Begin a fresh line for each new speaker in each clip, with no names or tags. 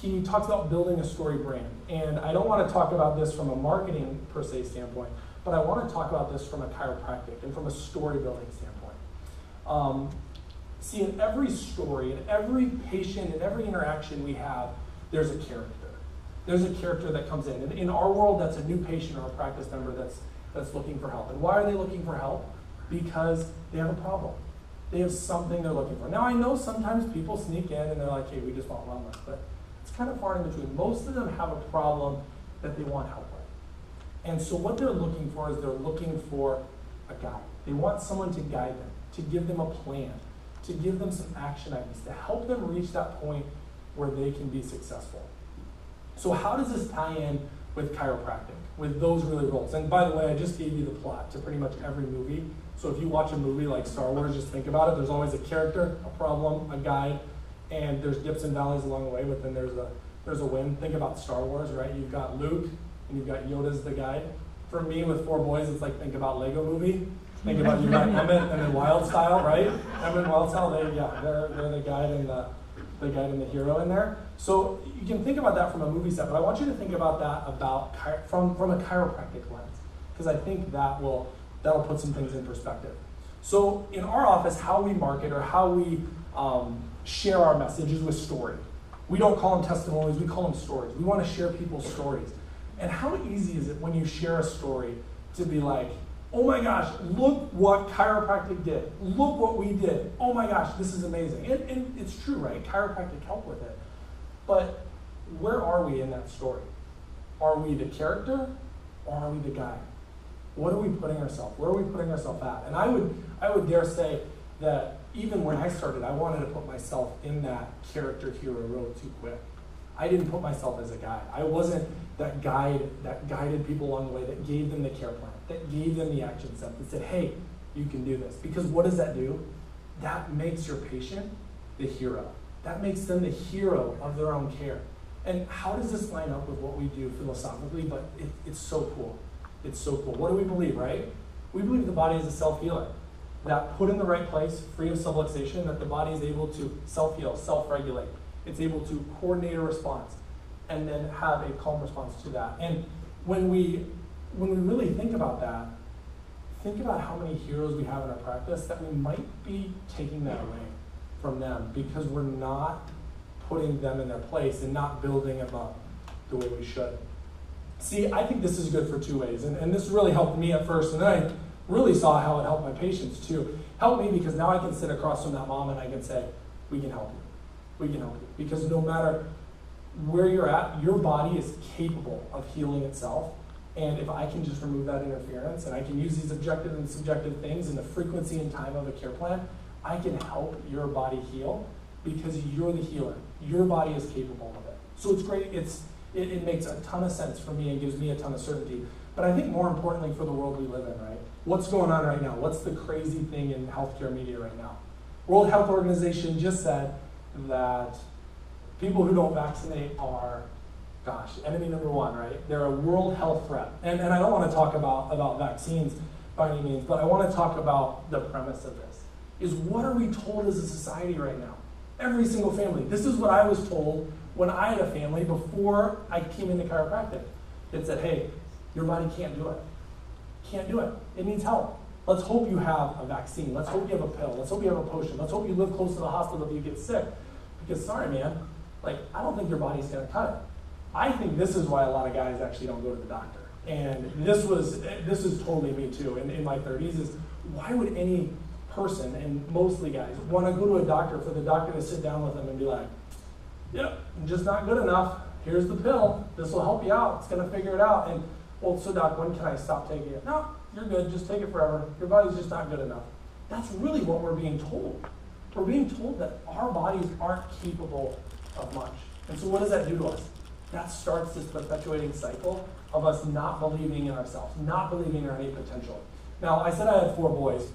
he talks about building a story brand. And I don't want to talk about this from a marketing per se standpoint, but I want to talk about this from a chiropractic and from a story building standpoint. See, in every story, in every patient, in every interaction we have, there's a character. There's a character that comes in. And in our world, that's a new patient or a practice member that's looking for help. And why are they looking for help? Because they have a problem. They have something they're looking for. Now, I know sometimes people sneak in and they're like, hey, we just want wellness, but it's kind of far in between. Most of them have a problem that they want help with. And so what they're looking for is they're looking for a guide. They want someone to guide them, to give them a plan, to give them some action items, to help them reach that point where they can be successful. So how does this tie in with chiropractic, with those really roles? And by the way, I just gave you the plot to pretty much every movie. So if you watch a movie like Star Wars, just think about it. There's always a character, a problem, a guide, and there's dips and valleys along the way, but then there's a win. Think about Star Wars, right? You've got Luke, and you've got Yoda as the guide. For me, with 4 boys, it's like think about Lego Movie. Think about you got Emmett and then Wild Style, right? Emmett and Wild Style, they're the guide and the hero in there. So you can think about that from a movie set, but I want you to think about that from a chiropractic lens, because I think that'll put some things in perspective. So in our office, how we market or how we share our messages with story. We don't call them testimonials, we call them stories. We want to share people's stories. And how easy is it when you share a story to be like, oh my gosh, look what chiropractic did. Look what we did. Oh my gosh, this is amazing. And it's true, right? Chiropractic helped with it. But where are we in that story? Are we the character or are we the guy? What are we putting ourselves? Where are we putting ourselves at? And I would dare say that even when I started, I wanted to put myself in that character hero role too quick. I didn't put myself as a guide. I wasn't that guide that guided people along the way, that gave them the care plan, that gave them the action steps, that said, hey, you can do this. Because what does that do? That makes your patient the hero. That makes them the hero of their own care. And how does this line up with what we do philosophically? But it's so cool. It's so cool. What do we believe, right? We believe the body is a self-healer. That put in the right place, free of subluxation, that the body is able to self-heal, self-regulate. It's able to coordinate a response and then have a calm response to that. And when we really think about that, think about how many heroes we have in our practice that we might be taking that away from them because we're not putting them in their place and not building them up the way we should. See, I think this is good for 2 ways, and this really helped me at first, and then I really saw how it helped my patients too. Helped me because now I can sit across from that mom and I can say, we can help you. We can help you. Because no matter where you're at, your body is capable of healing itself. And if I can just remove that interference and I can use these objective and subjective things and the frequency and time of a care plan, I can help your body heal because you're the healer. Your body is capable of it. So it's great. It makes a ton of sense for me and gives me a ton of certainty. But I think more importantly for the world we live in, right? What's going on right now? What's the crazy thing in healthcare media right now? World Health Organization just said that people who don't vaccinate are, enemy number 1, right? They're a world health threat. And I don't want to talk about vaccines by any means, but I want to talk about the premise of this. Is what are we told as a society right now? Every single family. This is what I was told when I had a family before I came into chiropractic. It said, hey, your body can't do it. Can't do it. It needs help. Let's hope you have a vaccine. Let's hope you have a pill. Let's hope you have a potion. Let's hope you live close to the hospital if you get sick. Because sorry, man, I don't think your body's going to cut it. I think this is why a lot of guys actually don't go to the doctor. And this is totally me too. In my 30s is why would any person, and mostly guys, want to go to a doctor for the doctor to sit down with them and be like, yep, just not good enough. Here's the pill. This will help you out. It's going to figure it out. And, well, so doc, when can I stop taking it? No, you're good. Just take it forever. Your body's just not good enough. That's really what we're being told. We're being told that our bodies aren't capable of much. And so what does that do to us? That starts this perpetuating cycle of us not believing in ourselves, not believing in our innate potential. Now, I said I had 4 boys,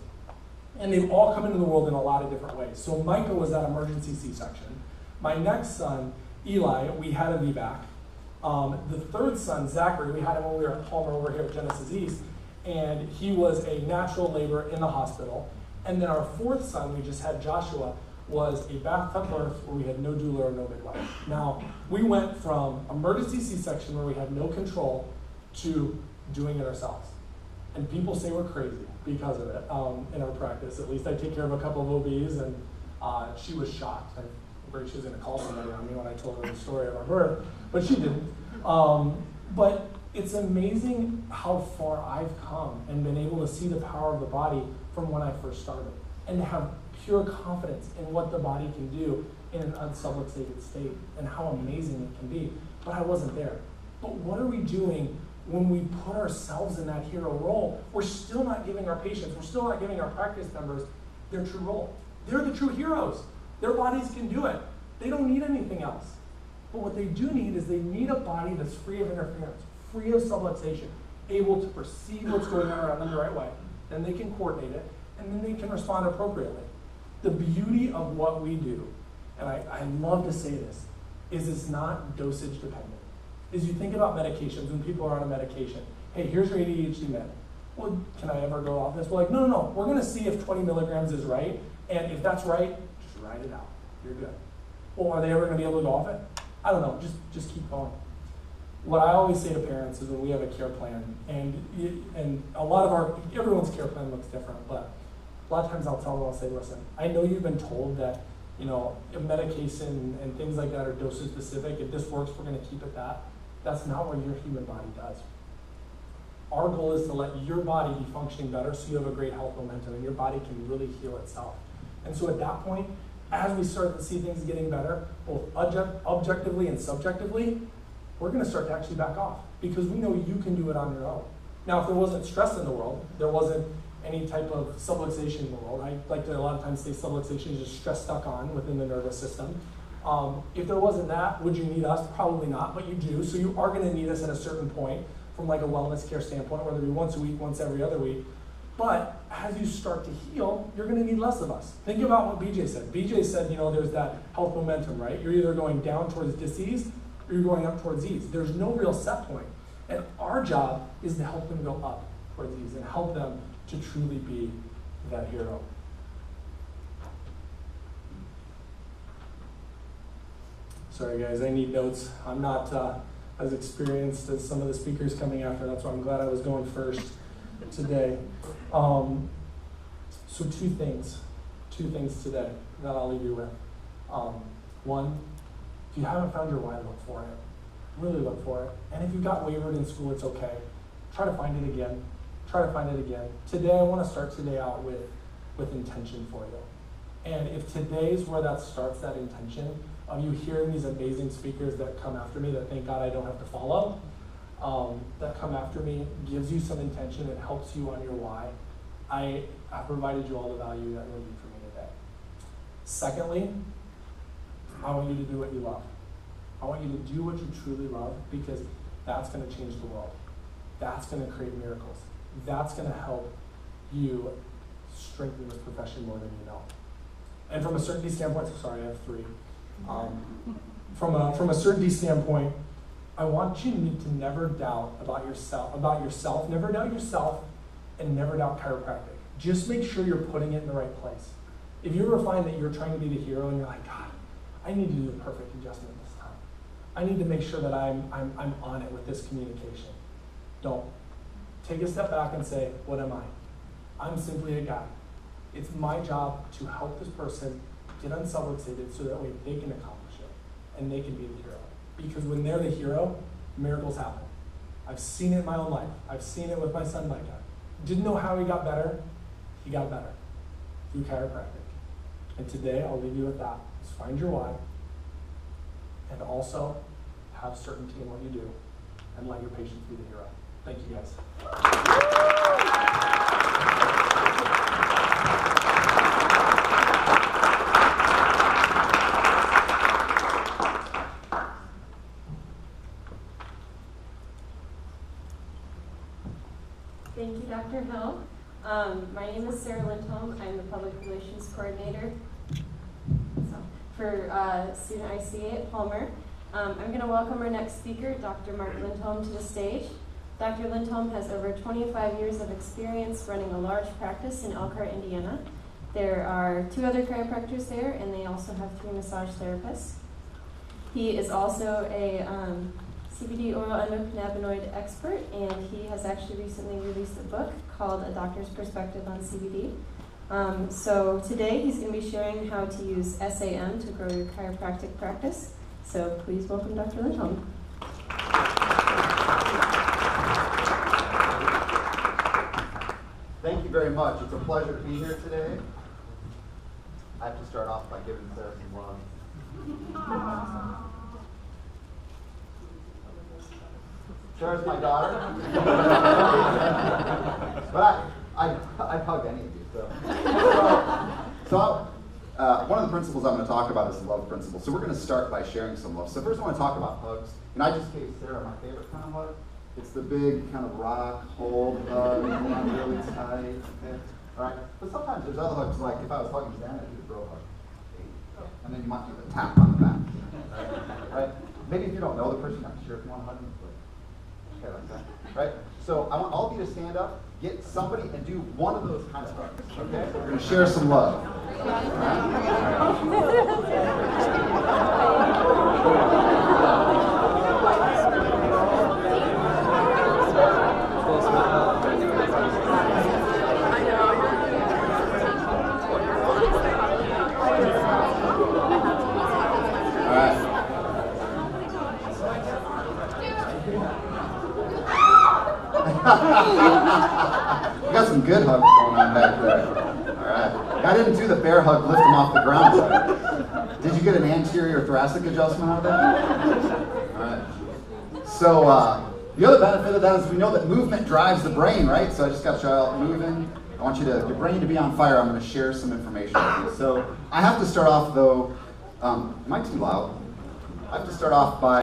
and they've all come into the world in a lot of different ways. So Micah was that emergency C-section. My next son, Eli, we had a VBAC. The third son, Zachary, we had him when we were at Palmer over here at Genesis East, and he was a natural labor in the hospital. And then our 4th son, we just had Joshua, was a bathtub birth where we had no doula or no midwife. Now, we went from emergency C-section where we had no control to doing it ourselves. And people say we're crazy because of it in our practice. At least I take care of a couple of OBs, and she was shocked. I'm worried she was going to call somebody on me when I told her the story of our birth, but she didn't. But it's amazing how far I've come and been able to see the power of the body from when I first started, and to have pure confidence in what the body can do in an unsubluxated state and how amazing it can be. But I wasn't there. But what are we doing when we put ourselves in that hero role? We're still not giving our patients, we're still not giving our practice members their true role. They're the true heroes. Their bodies can do it. They don't need anything else. But what they do need is they need a body that's free of interference, free of subluxation, able to perceive what's going on around them the right way. Then they can coordinate it, and then they can respond appropriately. The beauty of what we do, and I love to say this, is it's not dosage dependent. Is you think about medications, when people are on a medication, hey, here's your ADHD med. Well, can I ever go off this? We're like, no, we're gonna see if 20 milligrams is right, and if that's right, just write it out, you're good. Well, are they ever gonna be able to go off it? I don't know, just keep going. What I always say to parents is when we have a care plan, and a lot of everyone's care plan looks different, but a lot of times I'll tell them, I'll say, listen, I know you've been told that, medication and things like that are dosage specific. If this works, we're gonna keep it that. That's not what your human body does. Our goal is to let your body be functioning better so you have a great health momentum and your body can really heal itself. And so at that point, as we start to see things getting better, both objectively and subjectively, we're gonna start to actually back off because we know you can do it on your own. Now, if there wasn't stress in the world, there wasn't any type of subluxation in the world. I like to a lot of times say subluxation is just stress stuck on within the nervous system. If there wasn't that, would you need us? Probably not, but you do. So you are going to need us at a certain point from like a wellness care standpoint, whether it be once a week, once every other week. But as you start to heal, you're going to need less of us. Think about what BJ said. BJ said, there's that health momentum, right? You're either going down towards disease or you're going up towards ease. There's no real set point. And our job is to help them go up towards ease and help them to truly be that hero. Sorry guys, I need notes. I'm not as experienced as some of the speakers coming after. That's why I'm glad I was going first today. So two things today that I'll leave you with. One, if you haven't found your why, look for it. Really look for it. And if you got wavered in school, it's okay. Try to find it again. Today, I want to start today out with intention for you. And if today's where that starts, that intention, of you hearing these amazing speakers that come after me that thank God I don't have to follow, that come after me, gives you some intention, it helps you on your why, I provided you all the value that you need for me today. Secondly, I want you to do what you love. I want you to do what you truly love because that's going to change the world. That's going to create miracles. That's going to help you strengthen this profession more than you know. And from a certainty standpoint, sorry, I have three. From a certainty standpoint, I want you to never doubt about yourself, never doubt yourself, and never doubt chiropractic. Just make sure you're putting it in the right place. If you ever find that you're trying to be the hero and you're like, God, I need to do the perfect adjustment this time. I need to make sure that I'm on it with this communication. Don't. Take a step back and say, what am I? I'm simply a guy. It's my job to help this person get unsubluxated so that way they can accomplish it and they can be the hero. Because when they're the hero, miracles happen. I've seen it in my own life. I've seen it with my son Micah. Didn't know how he got better. He got better through chiropractic. And today I'll leave you with that. Just find your why and also have certainty in what you do and let your patients be the hero. Thank you guys.
Thank you, Dr. Hill. My name is Sarah Lindholm. I'm the Public Relations Coordinator for Student ICA at Palmer. I'm going to welcome our next speaker, Dr. Mark Lindholm, to the stage. Dr. Lindholm has over 25 years of experience running a large practice in Elkhart, Indiana. There are 2 other chiropractors there, and they also have 3 massage therapists. He is also a CBD oral endocannabinoid expert, and he has actually recently released a book called A Doctor's Perspective on CBD. So today he's going to be sharing how to use SAM to grow your chiropractic practice. So please welcome Dr. Lindholm.
Thank you very much. It's a pleasure to be here today. I have to start off by giving Sarah some love. Sarah's my daughter. But I'd hug any of you. So one of the principles I'm going to talk about is the love principle. So we're going to start by sharing some love. So first I want to talk about hugs. And I just gave Sarah my favorite kind of hug. It's the big kind of rock, hold hug, really tight. Okay? All right. But sometimes there's other hugs, like if I was hugging Santa, I'd do the bro hug. And then you might do the tap on the back. Right? Maybe if you don't know the person, I'm sure if you want to hug them. Okay, like that. Right? So I want all of you to stand up, get somebody, and do one of those kind of hugs. Okay? We're going to share some love. All right. We got some good hugs going on back there. All right. I didn't do the bear hug, lift them off the ground. Did you get an anterior thoracic adjustment out of that? All right. So the other benefit of that is we know that movement drives the brain, right? So I just got you all moving. I want your brain to be on fire. I'm going to share some information with you. So I have to start off, though. Am I too loud? I have to start off by